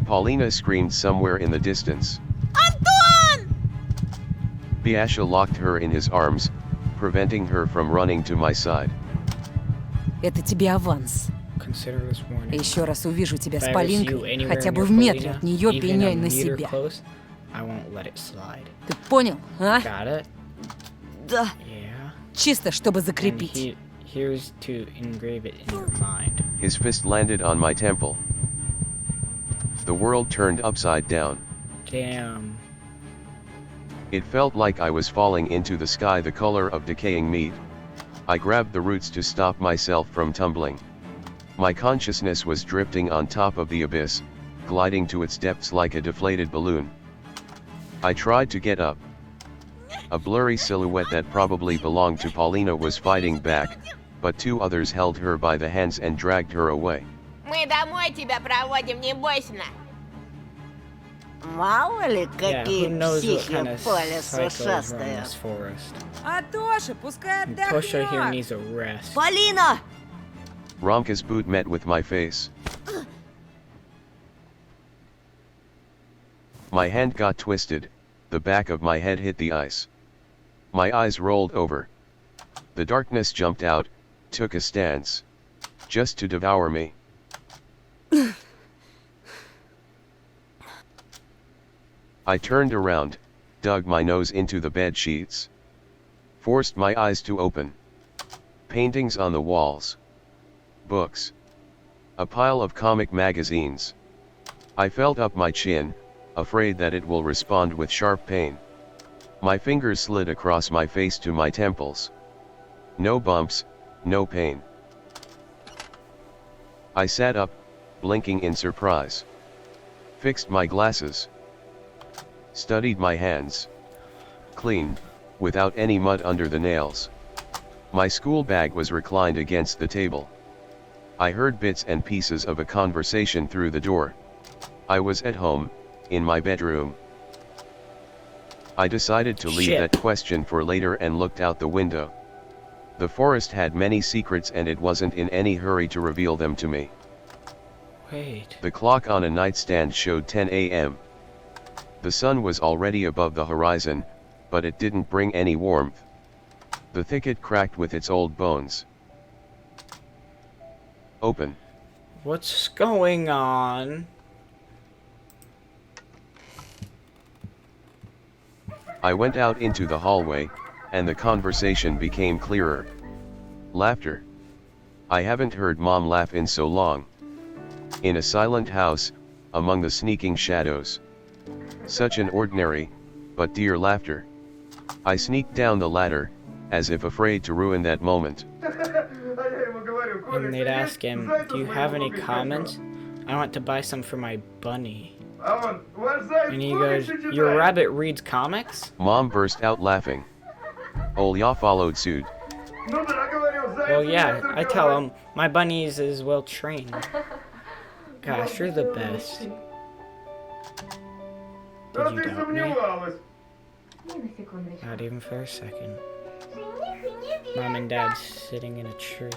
Polina screamed somewhere in the distance. Антон! Biasha locked her in his arms, preventing her from running to my side. Это тебе аванс. Consider this warning. Еще раз увижу тебя If с I ever see you Полинкой, anywhere хотя бы near в метре Polina, от нее even пеняй a на meter себя. close, I won't let it slide. Ты понял, а? Got it? Да. Yeah. Чисто, чтобы And закрепить. here's to engrave it in your mind. His fist landed on my temple. The world turned upside down. Damn. It felt like I was falling into the sky, the color of decaying meat. I grabbed the roots to stop myself from tumbling. My consciousness was drifting on top of the abyss, gliding to its depths like a deflated balloon. I tried to get up. A blurry silhouette that probably belonged to Polina was fighting back, but two others held her by the hands and dragged her away. Мы домой тебя проводим, не бойся. Мало ли, Yeah, какие who knows what психи kind of по лесу psychos run шастают. this forest. Антоша, пускай Tosha here отдохнет. needs a rest. Полина! Romka's boot met with my face. My hand got twisted, the back of my head hit the ice. My eyes rolled over. The darkness jumped out, took a stance. Just to devour me. I turned around, dug my nose into the bed sheets. Forced my eyes to open. Paintings on the walls. Books. A pile of comic magazines. I felt up my chin, afraid that it will respond with sharp pain. My fingers slid across my face to my temples. No bumps, no pain. I sat up, blinking in surprise. Fixed my glasses. Studied my hands. Clean, without any mud under the nails. My school bag was reclined against the table. I heard bits and pieces of a conversation through the door. I was at home, in my bedroom. I decided to leave that question for later and looked out the window. The forest had many secrets and it wasn't in any hurry to reveal them to me. Wait. The clock on a nightstand showed 10 a.m. The sun was already above the horizon, but it didn't bring any warmth. The thicket cracked with its old bones. Open. What's going on? I went out into the hallway, and the conversation became clearer. Laughter. I haven't heard Mom laugh in so long. In a silent house, among the sneaking shadows. Such an ordinary, but dear laughter. I sneaked down the ladder, as if afraid to ruin that moment. And they'd ask him, do you have any comments? I want to buy some for my bunny. And he goes, your rabbit reads comics? Mom burst out laughing. Olya followed suit. Well, yeah, I tell him, my bunny is as well trained. Gosh, you're the best. Did you doubt me? Not even for a second. Mom and Dad sitting in a tree.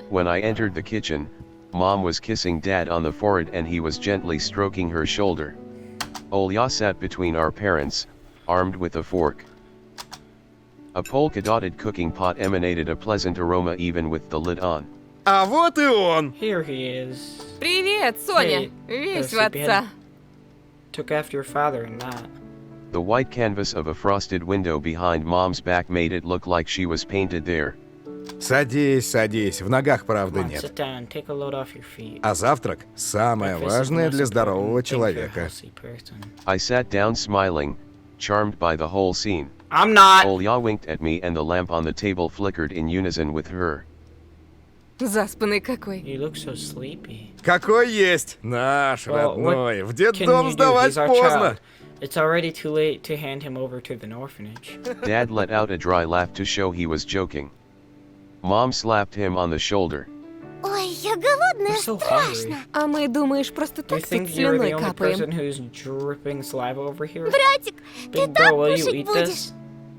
When I entered the kitchen, Mom was kissing Dad on the forehead and he was gently stroking her shoulder. Olya sat between our parents, armed with a fork. A polka-dotted cooking pot emanated a pleasant aroma even with the lid on. А вот и он. Here he is. Привет, Соня! Hey, Весь в sleepyhead. отца. Took after your father and that. The white canvas of a frosted window behind Mom's back made it look like she was painted there. Садись, садись. В ногах правды Come on, нет. sit down, take a load off your feet. А завтрак – самое Breakfast is the важное most для здорового important thing for a человека. healthy person. I sat down smiling, charmed by the whole scene. I'm not! Olya winked at me and the lamp on the table flickered in unison with her. Заспанный какой. You look so sleepy. Какой есть? Наш Well, родной. В Can детдом you do? сдавать He's our поздно. child. It's already too late to hand him over to the orphanage. Dad let out a dry laugh to show he was joking. Mom slapped him on the shoulder. Ой, я голодная, I'm so hungry. А мы, думаешь, просто Do you так тут think you're слюной the only person капаем? who's dripping saliva over here? Братик, ты Big так bro, will you кушать eat будешь? this?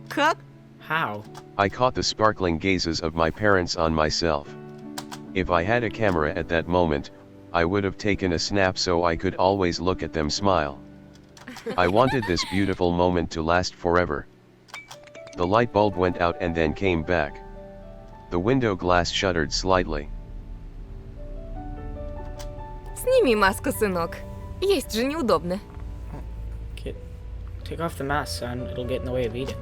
Как? How? I caught the sparkling gazes of my parents on myself. If I had a camera at that moment, I would have taken a snap so I could always look at them smile. I wanted this beautiful moment to last forever. The light bulb went out and then came back. The window glass shuddered slightly. Сними маску, сынок. Есть же неудобно. Take off the mask, son. It'll get in the way of eating.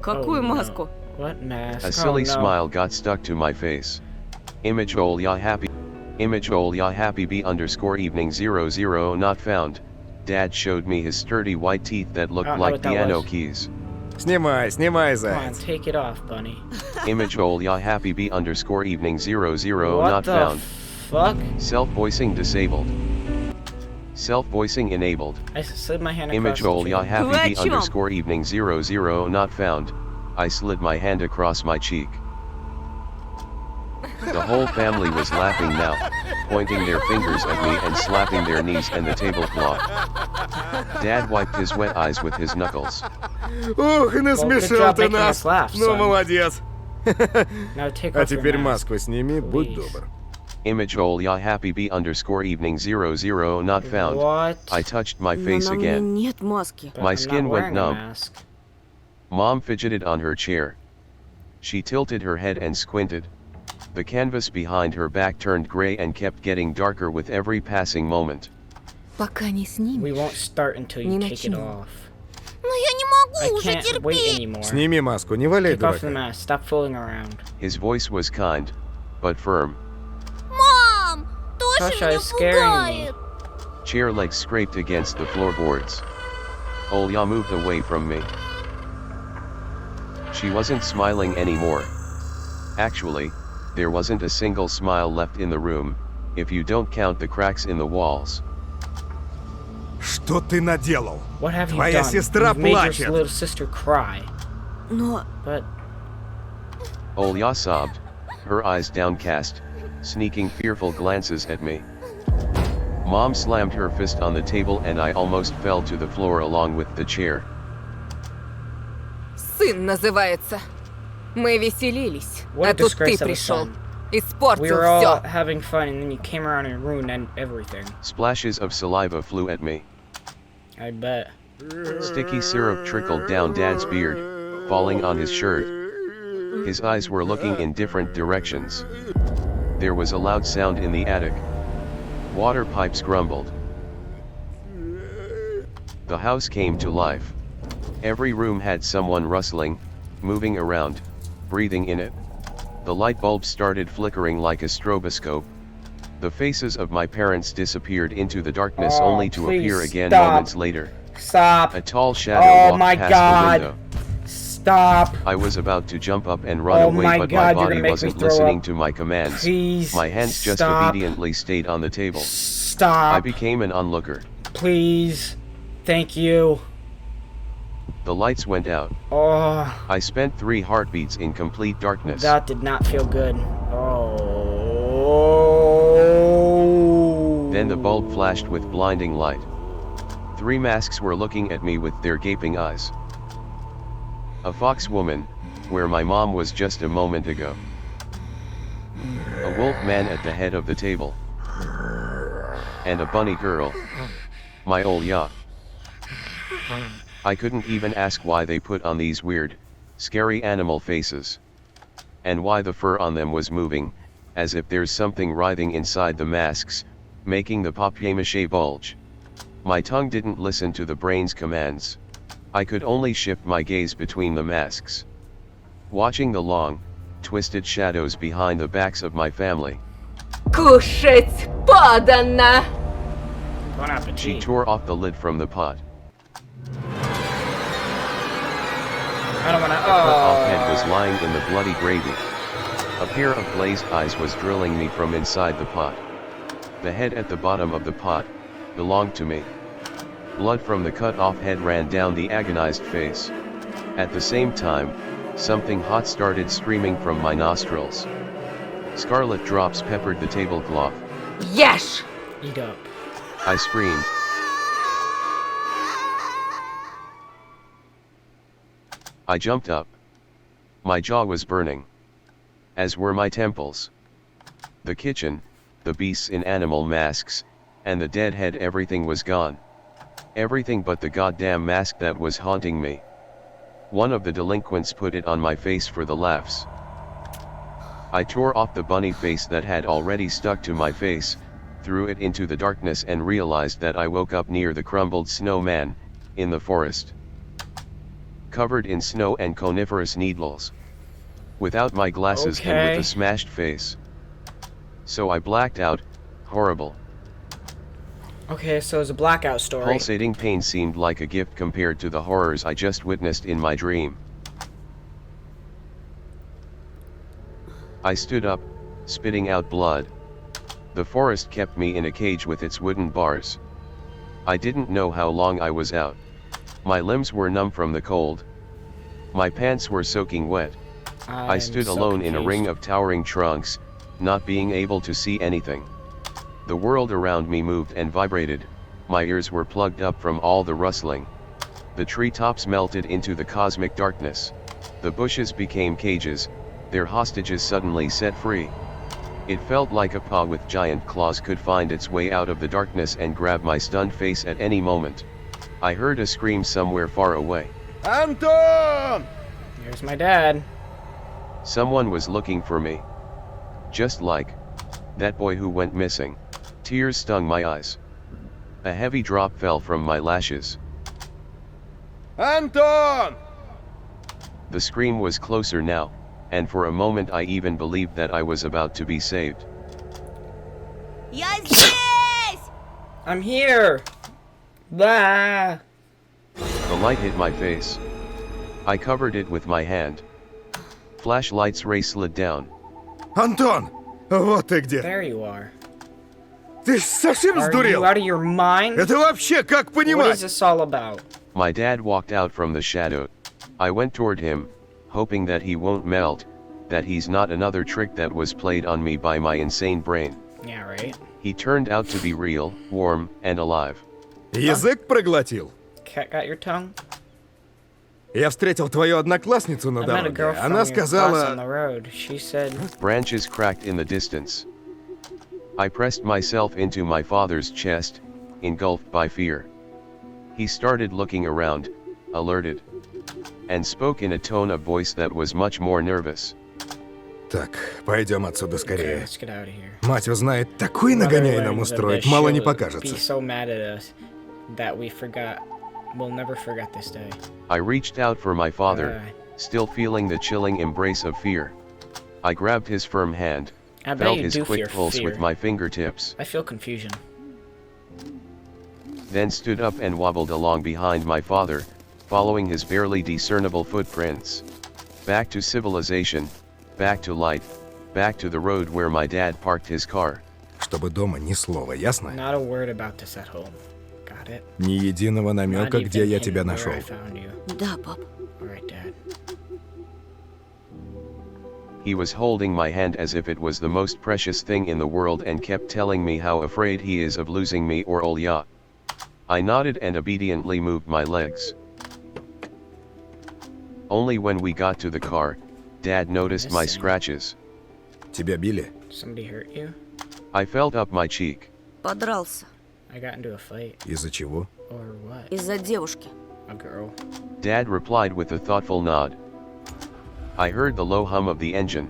Какую Oh, no. маску? What mask? A silly oh, no. smile got stuck to my face. Image Olya happy B underscore evening 00 not found. Dad showed me his sturdy white teeth that looked I don't know like what that piano was. keys. Снимай, снимай, Come on, заяц. take it off, bunny. Image Olya happy B underscore evening 00 What not the found. fuck? Self-voicing disabled. Self-voicing enabled. I slid my hand across Image the Olya tree. happy B Вы о чём? underscore evening 00 not found. I slid my hand across my cheek. The whole family was laughing now, pointing their fingers at me and slapping their knees and the tablecloth. Dad wiped his wet eyes with his knuckles. Ух, насмешил job ты making нас. us laugh, Ну, son. молодец. Now take А off your теперь mask. маску сними, будь Please. добр. Image Olya happy b underscore evening 00 not found. What? I touched my Но face на мне again. нет маски. But My I'm skin not went wearing a numb. mask. Mom fidgeted on her chair. She tilted her head and squinted. The canvas behind her back turned gray and kept getting darker with every passing moment. Пока не We снимешь. won't start until you Не take it начнем. off. Но я не I могу уже can't wait терпеть. anymore. Сними маску, не валяй Take off the дурака. mask. Stop fooling around. His voice was kind, but firm. Мам, Тоша Tosha меня is scaring me. пугает. Chair legs scraped against the floorboards. Olya moved away from me. She wasn't smiling anymore. Actually, there wasn't a single smile left in the room, if you don't count the cracks in the walls. Что ты наделал? What have you Твоя done? сестра You've made your плачет. little sister cry. Но But Olya sobbed, her eyes downcast, sneaking fearful glances at me. Mom slammed her fist on the table and I almost fell to the floor along with the chair. Сын называется. Мы веселились, What a а тут disgrace ты of a пришел. son. Испортил we were all все. having fun and then you came around and ruined everything. Splashes of saliva flew at me. I bet. Sticky syrup trickled down Dad's beard, falling on his shirt. His eyes were looking in different directions. There was a loud sound in the attic. Water pipes grumbled. The house came to life. Every room had someone rustling, moving around, breathing in it. The light bulbs started flickering like a stroboscope. The faces of my parents disappeared into the darkness Oh, only to appear please again stop. moments later. Stop. A tall shadow Oh walked my past God. the window. Stop. I was about to jump up and run Oh away, my but God, my you're body gonna make me wasn't throw listening up. to my commands. Please My hands just stop. obediently stayed on the table. I Stop. became an onlooker. Please. Thank you. The lights went out. Oh, I spent 3 heartbeats in complete darkness. that did not feel good. Oh. Then the bulb flashed with blinding light. 3 masks were looking at me with their gaping eyes. A fox woman, where my mom was just a moment ago. A wolf man at the head of the table. And a bunny girl. My Olya. I couldn't even ask why they put on these weird, scary animal faces. And why the fur on them was moving, as if there's something writhing inside the masks, making the papier-mâché bulge. My tongue didn't listen to the brain's commands. I could only shift my gaze between the masks. Watching the long, twisted shadows behind the backs of my family. Кушать подано! Bon appetit. She tore off the lid from the pot. I don't wanna. The cut-off head Oh. was lying in the bloody gravy. A pair of glazed eyes was drilling me from inside the pot. The head at the bottom of the pot belonged to me. Blood from the cut-off head ran down the agonized face. At the same time, something hot started streaming from my nostrils. Scarlet drops peppered the tablecloth. Ешь! Eat up. I screamed. I jumped up. My jaw was burning. As were my temples. The kitchen, the beasts in animal masks, and the dead head, everything was gone. Everything but the goddamn mask that was haunting me. One of the delinquents put it on my face for the laughs. I tore off the bunny face that had already stuck to my face, threw it into the darkness and realized that I woke up near the crumbled snowman, in the forest. Covered in snow and coniferous needles. Without my glasses and Okay. with a smashed face. So I blacked out, horrible. Okay, so it's a blackout story. Pulsating pain seemed like a gift compared to the horrors I just witnessed in my dream. I stood up, spitting out blood. The forest kept me in a cage with its wooden bars. I didn't know how long I was out. My limbs were numb from the cold. My pants were soaking wet. I I'm stood so alone in a confused. ring of towering trunks, not being able to see anything. The world around me moved and vibrated, my ears were plugged up from all the rustling. The treetops melted into the cosmic darkness. The bushes became cages, their hostages suddenly set free. It felt like a paw with giant claws could find its way out of the darkness and grab my stunned face at any moment. I heard a scream somewhere far away. Антон! Here's my dad. Someone was looking for me. Just like that boy who went missing. Tears stung my eyes. A heavy drop fell from my lashes. Антон! The scream was closer now, and for a moment I even believed that I was about to be saved. Я здесь! I'm here. Blah. The light hit my face. I covered it with my hand. Flashlight's ray slid down. Антон! Вот ты где! There you are. Ты совсем Are сдурел? you out of your mind? Это вообще как What is понимать? this all about? My dad walked out from the shadow. I went toward him, hoping that he won't melt, that he's not another trick that was played on me by my insane brain. Yeah, right. He turned out to be real, warm, and alive. Язык проглотил. Cat got your tongue? Я встретил твою одноклассницу на I met a girl дороге. from Она your class on сказала... the road. She said, Branches cracked in the distance. I pressed myself into my father's chest, engulfed by fear. He started looking around, alerted, and spoke in a tone of voice that was much more nervous. Так, пойдем отсюда okay, скорее. let's get out of here. Мать узнает, такой Mother нагоняй нам learns of устроит, this, мало не she'll покажется. be so mad at us that we forgot. We'll never forget this day. I reached out for my father, Alright. still feeling the chilling embrace of fear. I grabbed his firm hand, I bet felt you his do quick fear pulse fear. with my fingertips, I feel confusion. then stood up and wobbled along behind my father, following his barely discernible footprints. Back to civilization, back to light, back to the road where my dad parked his car. Чтобы дома ни слова, ясно? Not a word about this at home. Got it? Ни единого Not намека, even где я hint тебя where нашел. I found you. Да, пап. Alright, Dad. He was holding my hand as if it was the most precious thing in the world and kept telling me how afraid he is of losing me or Olya. I nodded and obediently moved my legs. Only when we got to the car, Dad noticed my Listen. scratches. Тебя били? Somebody hurt you? I felt up my cheek. Подрался. I got into a fight. Из-за чего? Or what? Из-за девушки. A girl. Dad replied with a thoughtful nod. I heard the low hum of the engine.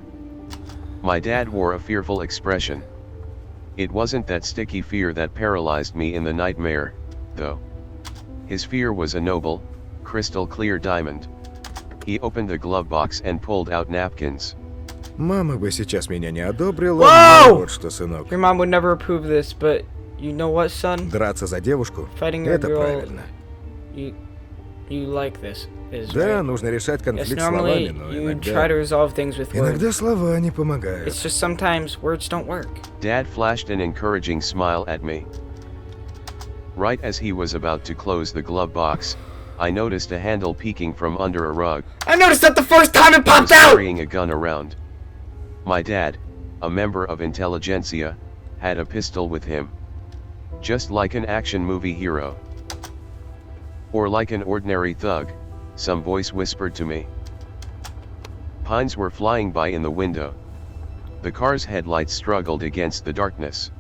My dad wore a fearful expression. It wasn't that sticky fear that paralyzed me in the nightmare, though. His fear was a noble, crystal clear diamond. He opened the glove box and pulled out napkins. Мама бы сейчас меня не одобрила, Whoa! но вот что, сынок. Your mom would never approve this, but you know what, son? Драться за девушку Fighting – a это girl, правильно. You like this, is Да, right? нужно решать Yes, конфликт normally словами, но you try to иногда... resolve things with words. Иногда слова не помогают. It's just sometimes words don't work. Dad flashed an encouraging smile at me. Right as he was about to close the glove box, I noticed a handle peeking from under a rug. I noticed that the first time it He was popped out! carrying a gun around. My dad, a member of intelligentsia, had a pistol with him. Just like an action movie hero. Or like an ordinary thug, some voice whispered to me. Pines were flying by in the window. The car's headlights struggled against the darkness.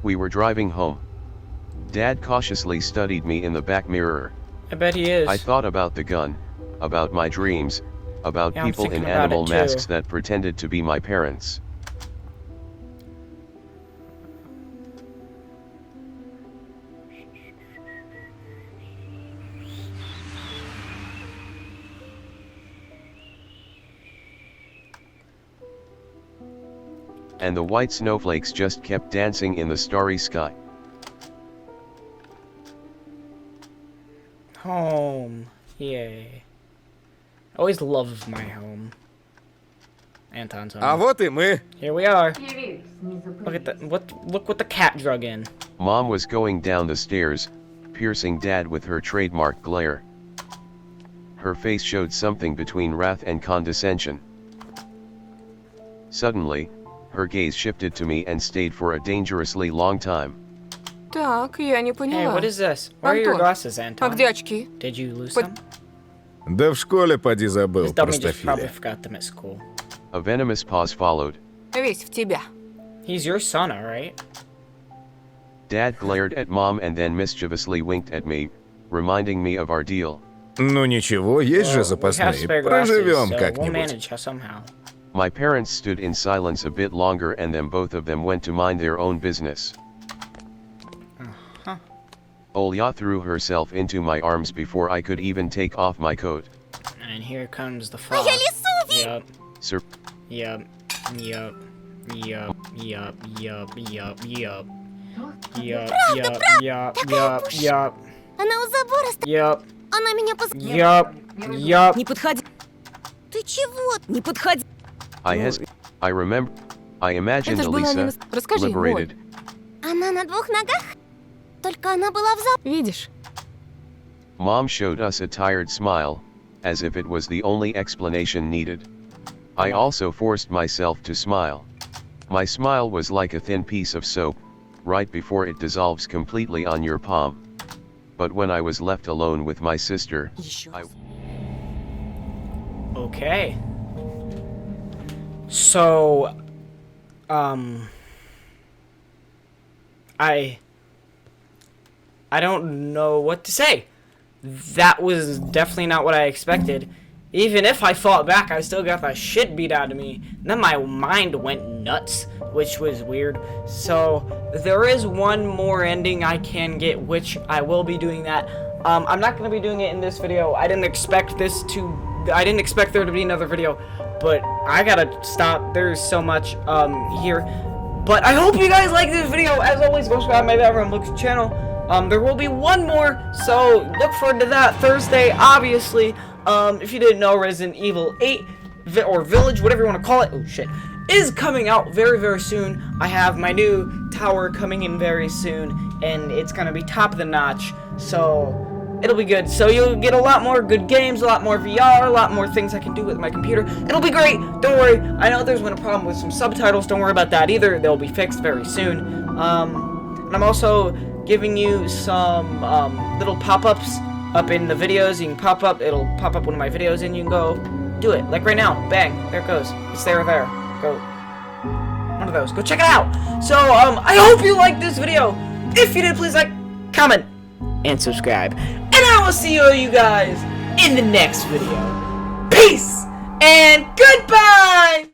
We were driving home. Dad cautiously studied me in the back mirror. I bet he is. I thought about the gun, about my dreams, about Yeah, I'm people in thinking about animal it too. masks that pretended to be my parents. And the white snowflakes just kept dancing in the starry sky. Home. Yay. Always love my home. Anton's home. А вот и мы. Here we are. Look at that. Look what the cat drug in. Mom was going down the stairs, piercing Dad with her trademark glare. Her face showed something between wrath and condescension. Suddenly, her gaze shifted to me and stayed for a dangerously long time. Так, я не Hey, поняла. what is this? Where are your Антон, glasses, А Anton? где очки? Did you lose But- them? Да в школе поди This забыл, dummy just probably простофиля. forgot them at school. A venomous pause followed. Весь в тебя. He's your son, alright? Dad glared at Mom and then mischievously winked at me, reminding me of our deal. Ну ничего, есть же We have запасные. spare glasses, Проживем so we'll как-нибудь. manage somehow. My parents stood in silence a bit longer and then both of them went to mind their own business. Olya threw herself into my arms before I could even take off my coat. And here comes the fall. Я лису видел. Yup, Sir, yup, yup, yup, yup, yup, yup, yup. Yup, yup, yup, yup, Она у забора стоит. yup, Она меня yup, yup. Не подходи. Ты чего? Не подходи. I imagined Это ж была не... Elisa, Расскажи, liberated. Она на двух ногах? Только она была в заборе. Видишь? Mom showed us a tired smile, as if it was the only explanation needed. I also forced myself to smile. My smile was like a thin piece of soap, right before it dissolves completely on your palm. But when I was left alone with my sister, I... Okay. So, I don't know what to say. That was definitely not what I expected. Even if I fought back, I still got the shit beat out of me. And then my mind went nuts, which was weird. So, there is one more ending I can get, which I will be doing that. I'm not going to be doing it in this video. I didn't expect there to be another video. But I gotta stop. There's so much here. But I hope you guys like this video. As always, go subscribe to my background looks channel. There will be one more, so look forward to that Thursday, obviously. If you didn't know, Resident Evil 8 or Village, whatever you want to call it, oh shit, is coming out very, very soon. I have my new tower coming in very soon, and it's gonna be top of the notch. So it'll be good. So you'll get a lot more good games, a lot more VR, a lot more things I can do with my computer. It'll be great. Don't worry. I know there's been a problem with some subtitles. Don't worry about that either. They'll be fixed very soon. And I'm also giving you some little pop-ups up in the videos. You can pop up. It'll pop up one of my videos, and you can go do it. Like right now. Bang. There it goes. It's there. Go. One of those. Go check it out. So I hope you liked this video. If you did, please like, comment, and subscribe. And I will see you guys in the next video. Peace and goodbye!